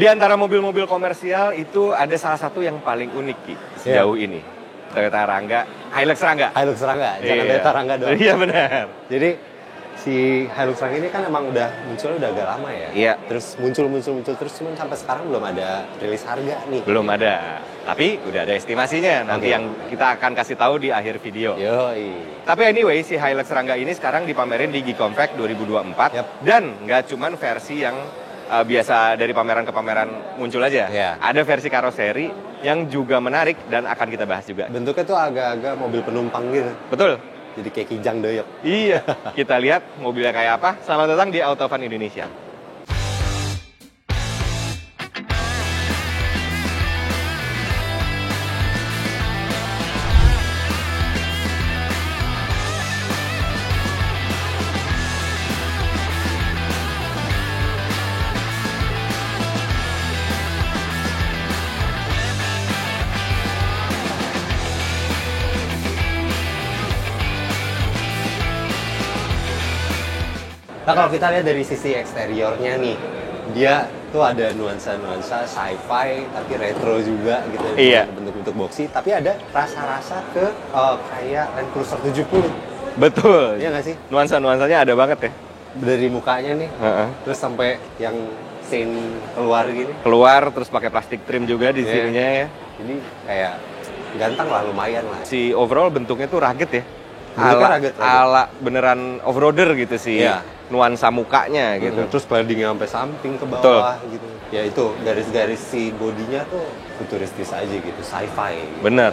Di antara mobil-mobil komersial itu ada salah satu yang paling unik Ki, sejauh ini. Toyota Rangga, Hilux Rangga. Hilux Rangga, jangan Toyota Rangga doang. Iya benar. Jadi si Hilux Rangga ini kan emang munculnya udah agak lama ya. Iya. Terus muncul terus, cuman sampai sekarang belum ada rilis harga nih. Belum ada. Tapi udah ada estimasinya. Nanti yang kita akan kasih tahu di akhir video. Yoi. Tapi anyway, si Hilux Rangga ini sekarang dipamerin di Giconfact 2024. Yap. Dan nggak cuman versi yang biasa dari pameran ke pameran muncul aja. Iya. Ada versi karoseri yang juga menarik dan akan kita bahas juga. Bentuknya tuh agak-agak mobil penumpang gitu. Betul. Jadi kayak Kijang doyok. Iya. Kita lihat mobilnya kayak apa. Selamat datang di Autofan Indonesia. Nah kalau kita lihat dari sisi eksteriornya nih, dia tuh ada nuansa-nuansa sci-fi tapi retro juga gitu. Iya. Bentuk-bentuk boxy, tapi ada rasa-rasa ke kayak Land Cruiser 70. Betul. Iya nggak sih? Nuansa-nuansanya ada banget ya. Dari mukanya nih, terus sampai yang scene keluar gini. Keluar terus pakai plastik trim juga di sininya ya. Jadi kayak ganteng lah, lumayan lah. Si overall bentuknya tuh rugged ya. Rugged. Ala beneran off-roader gitu sih. Iya. Nuansa mukanya gitu. Terus paddingnya sampai samping ke bawah gitu. Ya itu garis-garis si bodinya tuh futuristis aja gitu, sci-fi. Bener.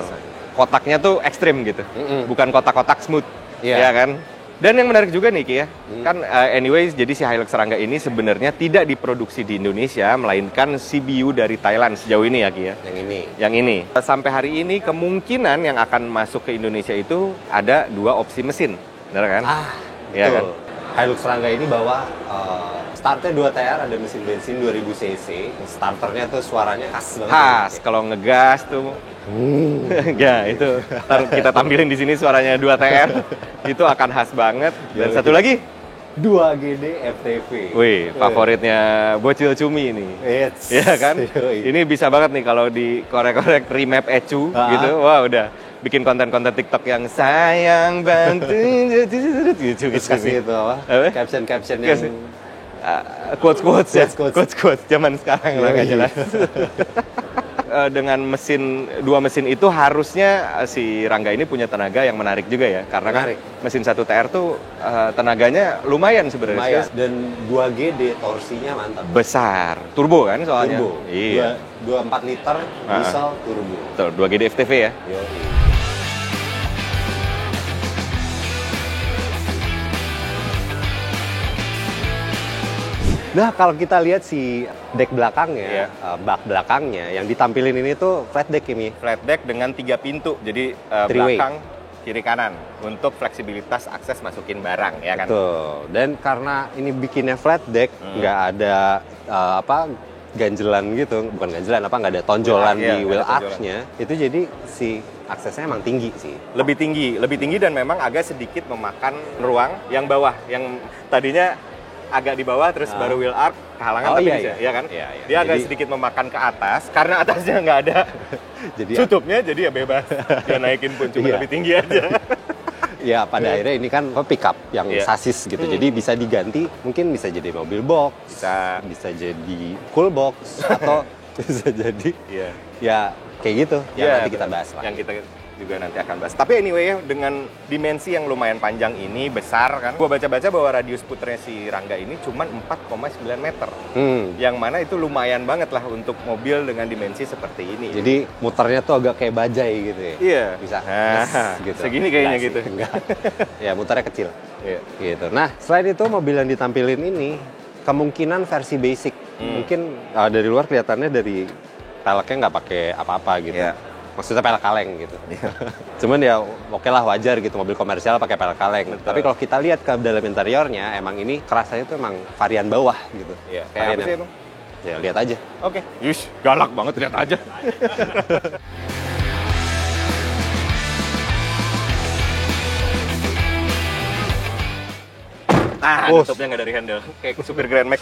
Kotaknya tuh ekstrim gitu. Bukan kotak-kotak smooth. Iya. Ya kan? Dan yang menarik juga nih Ki ya. Kan anyways jadi si Hilux Rangga ini sebenarnya tidak diproduksi di Indonesia melainkan CBU dari Thailand sejauh ini ya Ki ya. Yang ini. Sampai hari ini kemungkinan yang akan masuk ke Indonesia itu ada 2 opsi mesin. Benar kan? Ya kan? Hilux Rangga ini bawa startnya 2 TR, ada mesin bensin 2000 cc. Starternya tuh suaranya khas banget. Khas, kalau ngegas tuh. Ya, itu ntar kita tampilin di sini suaranya 2 TR. Itu akan khas banget. Dan satu lagi 2GD FTV. Wih, favoritnya bocil cumi ini. Iya kan? Ini bisa banget nih kalau di korek-korek remap Ecu gitu. Wah, udah bikin konten-konten TikTok yang sayang bantu gitu. Kasih itu apa? Caption yang quotes ya. Quotes zaman sekarang lah nggak jelas. Dengan 2 mesin itu harusnya si Rangga ini punya tenaga yang menarik juga ya, karena kan mesin 1 TR tuh tenaganya lumayan sebenarnya. Dan 2GD torsinya mantap. Besar, turbo kan soalnya. Turbo. Iya. 24 liter diesel turbo. Betul, 2GD FTV ya. Nah, kalau kita lihat si deck belakangnya, bak belakangnya yang ditampilin ini tuh flat deck ini. Flat deck dengan 3 pintu, jadi belakang, kiri kanan untuk fleksibilitas akses masukin barang ya kan. Betul. Dan karena ini bikinnya flat deck, nggak ada ganjelan gitu, bukan ganjelan nggak ada tonjolan di wheel arch-nya. Itu jadi si aksesnya emang tinggi sih. Lebih tinggi dan memang agak sedikit memakan ruang yang bawah, yang tadinya agak di bawah terus baru wheel arch kehalangan ya kan? Dia agak sedikit memakan ke atas karena atasnya nggak ada tutupnya, jadi ya bebas. Dia naikin pun cuma lebih tinggi aja. Ya pada akhirnya ini kan pickup yang sasis gitu, jadi bisa diganti, mungkin bisa jadi mobil box, bisa jadi cool box atau bisa jadi ya kayak gitu. Yang nanti kita bahas lah. Yang kita juga nanti akan bahas. Tapi anyway ya, dengan dimensi yang lumayan panjang ini, besar kan. Gua baca-baca bahwa radius puternya si Rangga ini cuma 4,9 meter. Yang mana itu lumayan banget lah untuk mobil dengan dimensi seperti ini. Jadi muternya tuh agak kayak bajai gitu ya. Iya. Bisa. Gitu. Segini kayaknya gitu. Enggak. Ya muternya kecil. Gitu. Nah, selain itu mobil yang ditampilin ini kemungkinan versi basic. Mungkin dari luar kelihatannya dari peleknya nggak pakai apa-apa gitu. Maksudnya pelek kaleng gitu. Cuman ya oke lah, wajar gitu, mobil komersial pakai pelek kaleng. Betul. Tapi kalau kita lihat ke dalam interiornya, emang ini kerasanya tuh emang varian bawah gitu. Iya. Kayak apa sih emang? Ya lihat aja. Oke. Yush, galak banget, lihat aja. tutupnya nggak dari handle, kayak supir Grand Max.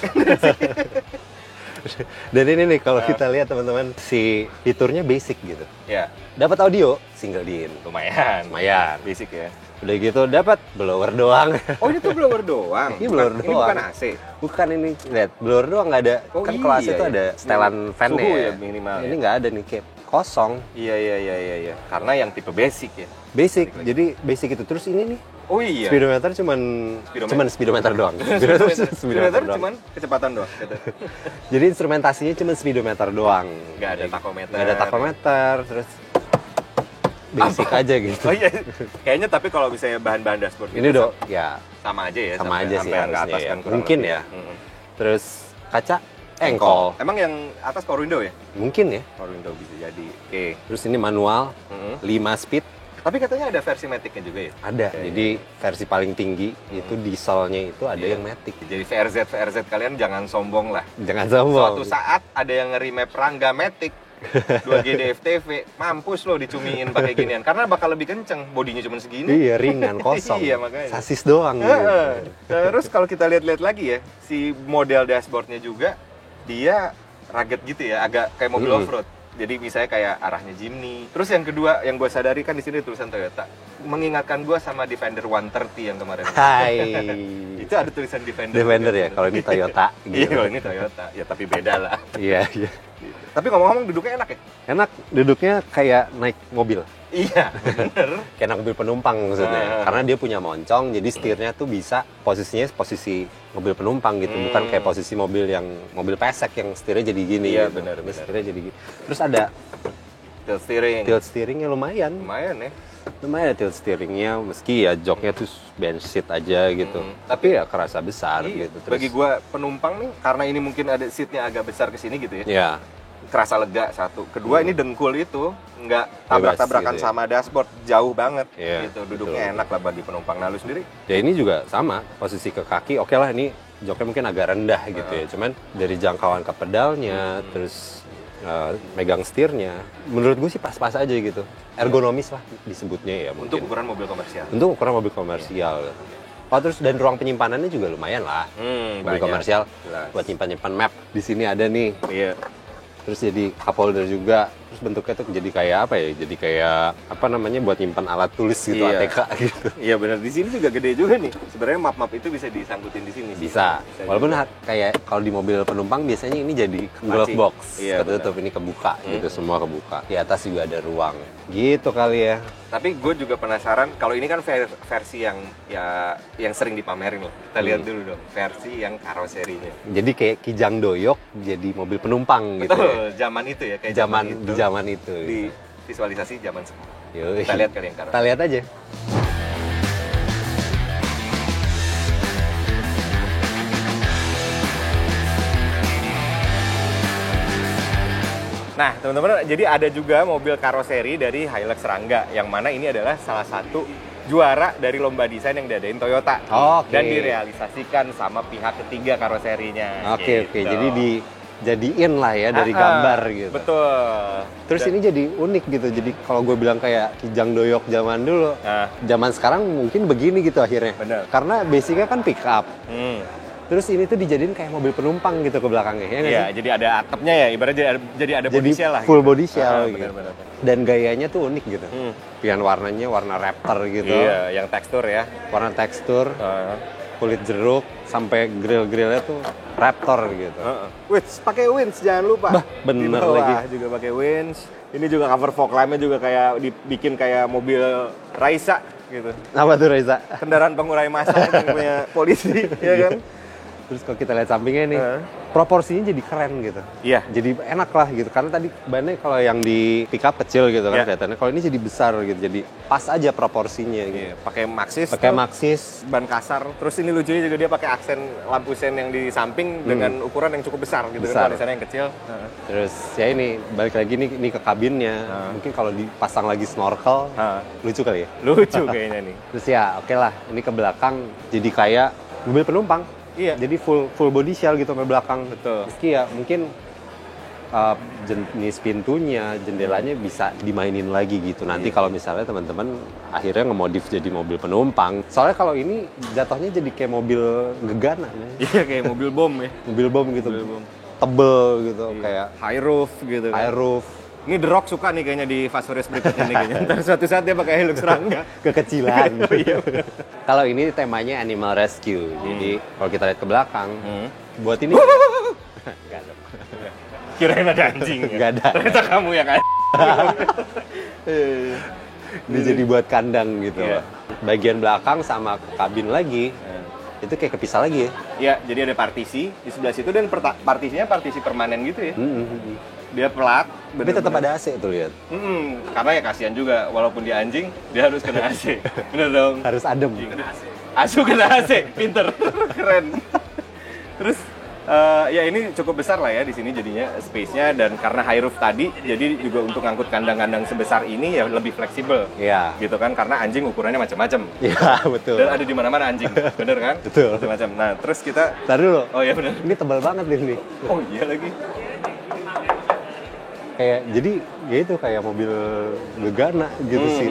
Dan ini nih kalau kita lihat teman-teman, si fiturnya basic gitu. Ya. Dapat audio single din. Lumayan. Basic ya. Udah gitu dapat blower doang. Oh, ini tuh blower doang. Ini blower doang. Ini bukan AC. Bukan ini, lihat blower doang nggak ada. Oh, kan iya, kelas itu iya. ada setelan fan-nya. Suhu ya minimal. Ini nggak ada nih, kayak kosong. Iya. Karena yang tipe basic ya. Basic. Jadi basic itu terus ini nih. Oh iya. Speedometer cuman speedometer doang. Speedometer cuman kecepatan doang gitu. Jadi instrumentasinya cuman speedometer doang. Nggak ada tachometer. Nggak ada tachometer, terus basic aja gitu. Oh iya. Kayaknya tapi kalau misalnya bahan-bahan dashboard Ini gitu, dong, ya sama aja ya. sama aja sih sampai yang ke harusnya atas ya. kan kurang Mungkin lebih. ya. Terus kaca engkol. Emang yang atas power window ya? Mungkin ya. Power window bisa jadi. Oke. Terus ini manual, 5 speed. Tapi katanya ada versi Matic-nya juga ya? Ada. Oke. Jadi versi paling tinggi itu dieselnya itu ada Iya. yang Matic. Jadi VRZ kalian jangan sombong lah. Jangan sombong. Suatu saat ada yang nge-remap Rangga Matic 2GD FTV, mampus lo dicumiin pakai ginian karena bakal lebih kenceng, bodinya cuma segini. Iya, ringan, kosong. Iya, makanya. Sasis doang gitu. Terus kalau kita lihat-lihat lagi ya, si model dashboardnya juga dia rugged gitu ya, agak kayak mobil off-road. Jadi misalnya kayak arahnya Jimny. Terus yang kedua yang gue sadari kan di sini tulisan Toyota, mengingatkan gue sama Defender 130 yang kemarin. Hai. Itu ada tulisan Defender. Defender ya, kalau ini Toyota. Iya, Gitu. kalau ini Toyota. Ya tapi beda lah. Iya, iya. Tapi ngomong-ngomong duduknya enak ya? Enak, duduknya kayak naik mobil. Iya, bener. Kayak naik mobil penumpang maksudnya. Karena dia punya moncong, jadi setirnya tuh bisa posisinya posisi mobil penumpang gitu. Bukan kayak posisi mobil mobil pesek yang setirnya jadi gini. Iya, gitu. benar. Setirnya jadi gini. Terus ada Tilt steering. tilt steeringnya lumayan. Lumayan ya. Lumayan ada tilt steeringnya, meski ya joknya tuh bench seat aja gitu. Tapi ya kerasa besar Iya. gitu. Terus, Bagi gue penumpang nih, karena ini mungkin ada seatnya agak besar ke sini gitu ya. ya, Kerasa lega satu. Kedua ini dengkul itu nggak tabrak-tabrakan gitu ya. sama dashboard, jauh banget Iya, gitu. Duduknya enak lah bagi penumpang. Nah, lu sendiri? ya ini juga sama, posisi ke kaki oke lah, ini joknya mungkin agak rendah gitu ya. Cuman dari jangkauan ke pedalnya, terus megang setirnya, menurut gue sih pas-pas aja gitu. Ergonomis lah disebutnya ya Untuk mungkin. ukuran mobil komersial. Untuk ukuran mobil komersial. Oh, terus dan ruang penyimpanannya juga lumayan lah. Mobil banyak. komersial Jelas. buat nyimpan-nyimpan map. Di sini ada nih. Iya. Terus jadi cup holder juga. Terus bentuknya tuh jadi kayak apa ya? Jadi kayak apa namanya, buat nyimpan alat tulis gitu, Iya. ATK gitu. Iya benar. Di sini juga gede juga nih. Sebenarnya map-map itu bisa disangkutin di sini. Bisa. Walaupun kayak kalau di mobil penumpang biasanya ini jadi glove Laci. box. Iya, Ketutup, ini kebuka gitu, semua kebuka. Di atas juga ada ruang. Gitu kali ya. Tapi gue juga penasaran, kalau ini kan versi yang sering dipamerin loh. Kita lihat dulu dong, versi yang karoserinya. Jadi kayak Kijang Doyok jadi mobil penumpang gitu ya. Betul, zaman itu ya, kayak Di zaman itu. di visualisasi zaman sekarang. Yoi. Kita lihat kali yang karoseri. Kita lihat aja. Nah, teman-teman, jadi ada juga mobil karoseri dari Hilux Rangga, yang mana ini adalah salah satu juara dari lomba desain yang diadain Toyota. Oke. Dan direalisasikan sama pihak ketiga karoserinya. Oke, gitu. jadi dijadiin lah ya dari gambar gitu. Betul. Terus ini jadi unik gitu. Jadi kalau gue bilang kayak Kijang Doyok zaman dulu, Nah. zaman sekarang mungkin begini gitu akhirnya. Bener. Karena basicnya kan pick up. Terus ini tuh dijadiin kayak mobil penumpang gitu ke belakangnya, ya nggak Iya, sih? jadi ada atapnya ya, ibaratnya jadi ada body Jadi shell lah. full gitu. body shell gitu. Benar-benar. Dan gayanya tuh unik gitu. Pilihan warnanya warna Raptor gitu. Iya, yang tekstur ya. Warna tekstur, kulit jeruk, sampai grill-grillnya tuh Raptor gitu. Winch, pakai winch jangan lupa. bener Di bawah lagi. juga pakai winch. Ini juga cover fog lamp-nya juga kayak dibikin kayak mobil Raisa gitu. Apa tuh Reza? Kendaraan pengurai massa yang punya polisi, ya kan? Terus kalau kita lihat sampingnya nih, proporsinya jadi keren gitu. Iya. Jadi enak lah gitu. Karena tadi bannya kalau yang di pick up kecil gitu kan Iya. kelihatannya. Kalau ini jadi besar gitu. Jadi pas aja proporsinya gitu. Iya, pakai Maxxis. Pakai tuh, Maxxis. ban kasar. Terus ini lucunya juga dia pakai aksen lampu sen yang di samping dengan ukuran yang cukup besar gitu Besar. kan. Di sana yang kecil. Terus ya ini balik lagi nih ini ke kabinnya. Mungkin kalau dipasang lagi snorkel lucu kali ya. Lucu kayaknya nih. Terus ya oke lah, ini ke belakang jadi kayak mobil penumpang. Iya. Jadi full body shell gitu sampai belakang. Betul. Meski ya mungkin jenis pintunya, jendelanya bisa dimainin lagi gitu. Nanti kalau misalnya teman-teman akhirnya ngemodif jadi mobil penumpang. Soalnya kalau ini jatuhnya jadi kayak mobil gegana. Iya, kayak mobil bom ya. Mobil bom gitu. Mobil bom. tebel gitu, kayak high roof gitu kan. high roof. Ini The Rock suka nih kayaknya di Fast Furious berikutnya nih kayaknya. Ntar suatu saat dia pakai Hilux Rangga. Kekecilan. Oh, iya. Kalau ini temanya animal rescue. Jadi kalau kita lihat ke belakang, buat ini nggak ada. Kirain ada anjing ya? Nggak ada. Ternyata kamu yang anjing. Ini jadi buat kandang gitu. Iya. Bagian belakang sama kabin lagi, itu kayak kepisah lagi ya. Iya, jadi ada partisi di sebelah situ dan partisinya partisi permanen gitu ya. Dia pelat. Tapi tetap ada AC tuh lihat. Karena ya kasihan juga, walaupun dia anjing, dia harus kena AC. Bener dong. Harus adem. Asu kena AC, pinter, keren. Terus ya ini cukup besar lah ya di sini jadinya space-nya, dan karena high roof tadi, jadi juga untuk ngangkut kandang-kandang sebesar ini ya lebih fleksibel. Iya. Gitu kan, karena anjing ukurannya macam-macam. Iya, betul. Dan ada di mana-mana anjing, bener kan? Betul. Macam-macam. Nah, terus kita. Ntar dulu. Oh iya bener. Ini tebal banget ini. Oh iya lagi. Kayak jadi ya itu kayak mobil Gegana gitu sih.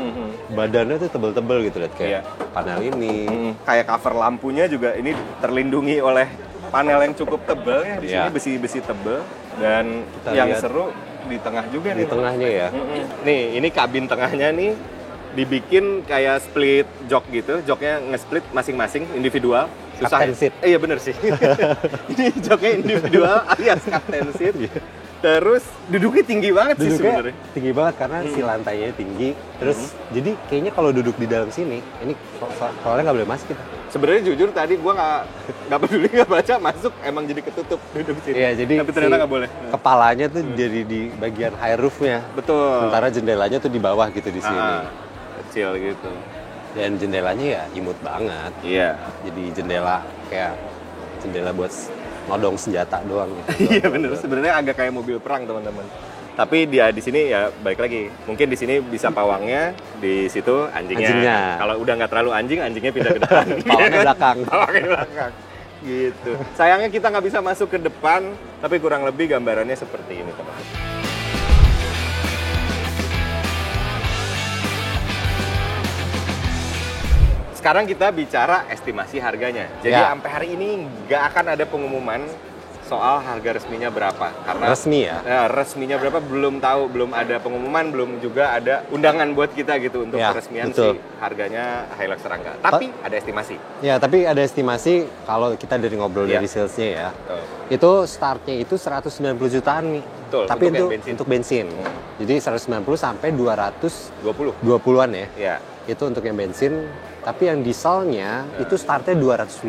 Badannya tuh tebel-tebel gitu lihat kayak panel ini. Kayak cover lampunya juga ini terlindungi oleh panel yang cukup tebel ya di sini, besi-besi tebel, dan kita yang lihat seru di tengah juga di nih. tengahnya ya. Nih, ini kabin tengahnya nih dibikin kayak split jok gitu, joknya nge-split masing-masing individual. Susah. Captain seat. Iya bener sih. Ini joknya individual alias captain seat. Terus duduknya tinggi banget sih sebenarnya. Tinggi banget karena si lantainya tinggi. Terus jadi kayaknya kalau duduk di dalam sini, ini soalnya nggak boleh masuk kita. Sebenarnya jujur tadi gua nggak peduli nggak baca, masuk emang jadi ketutup duduk sini. Iya, jadi tapi ternyata nggak boleh. Kepalanya tuh jadi di bagian high roofnya. Betul. Sementara jendelanya tuh di bawah gitu di sini. Kecil gitu. Dan jendelanya ya imut banget. Iya. Jadi jendela kayak jendela buat nodong senjata doang gitu. Iya bener, sebenarnya agak kayak mobil perang teman-teman. Tapi dia di sini ya baik lagi. Mungkin di sini bisa pawangnya, di situ anjingnya. Kalau udah nggak terlalu anjing, anjingnya pindah ke depan. Pawangnya belakang. Pawangnya belakang. Gitu. Sayangnya kita nggak bisa masuk ke depan, tapi kurang lebih gambarannya seperti ini teman-teman. Sekarang kita bicara estimasi harganya. Jadi sampai hari ini nggak akan ada pengumuman soal harga resminya berapa. Karena resmi ya? Resminya berapa belum tahu, belum ada pengumuman, belum juga ada undangan buat kita gitu untuk peresmian si harganya Hilux Rangga. Tapi ada estimasi. Ya, tapi ada estimasi kalau kita dari ngobrol dari salesnya ya. Itu startnya itu 190 jutaan nih. Betul, tapi untuk bensin. Jadi 190 sampai 220-an ya. Iya. Itu untuk yang bensin. Tapi yang dieselnya itu startnya 250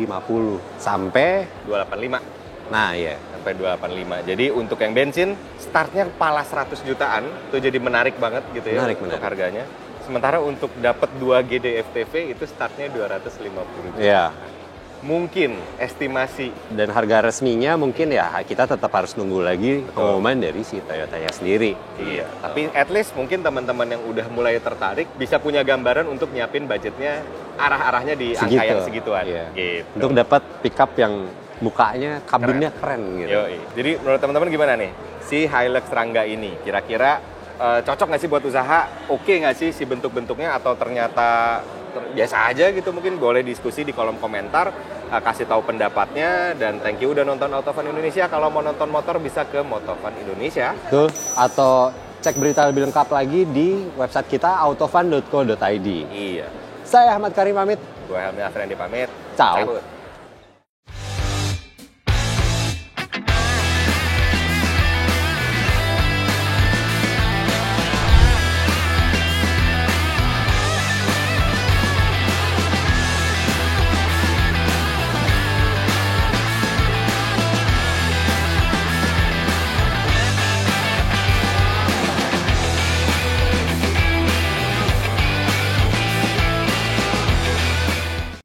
sampai 285. Nah, iya. Sampai 285. Jadi untuk yang bensin startnya kepala 100 jutaan. Itu jadi menarik banget gitu ya untuk harganya. Sementara untuk dapat 2 GDF-TV itu startnya 250 juta. Iya. Mungkin estimasi. Dan harga resminya mungkin ya kita tetap harus nunggu lagi pengumuman dari si Toyotanya sendiri. Iya. Tapi at least mungkin teman-teman yang udah mulai tertarik bisa punya gambaran untuk nyiapin budgetnya arah-arahnya di angka yang segituan. Iya. Gitu. Untuk dapat pickup yang mukanya, kabinnya keren gitu. Yoi. Jadi menurut teman-teman gimana nih si Hilux Rangga ini? Kira-kira cocok nggak sih buat usaha? Oke nggak sih si bentuk-bentuknya, atau ternyata biasa aja gitu? Mungkin boleh diskusi di kolom komentar, kasih tahu pendapatnya, dan thank you udah nonton Autofun Indonesia. Kalau mau nonton motor bisa ke Motofun Indonesia. Tuh, atau cek berita lebih lengkap lagi di website kita autofun.co.id. Iya. Saya Ahmad Karim pamit. Gue Helmi Afriandi pamit. Ciao. Cabut.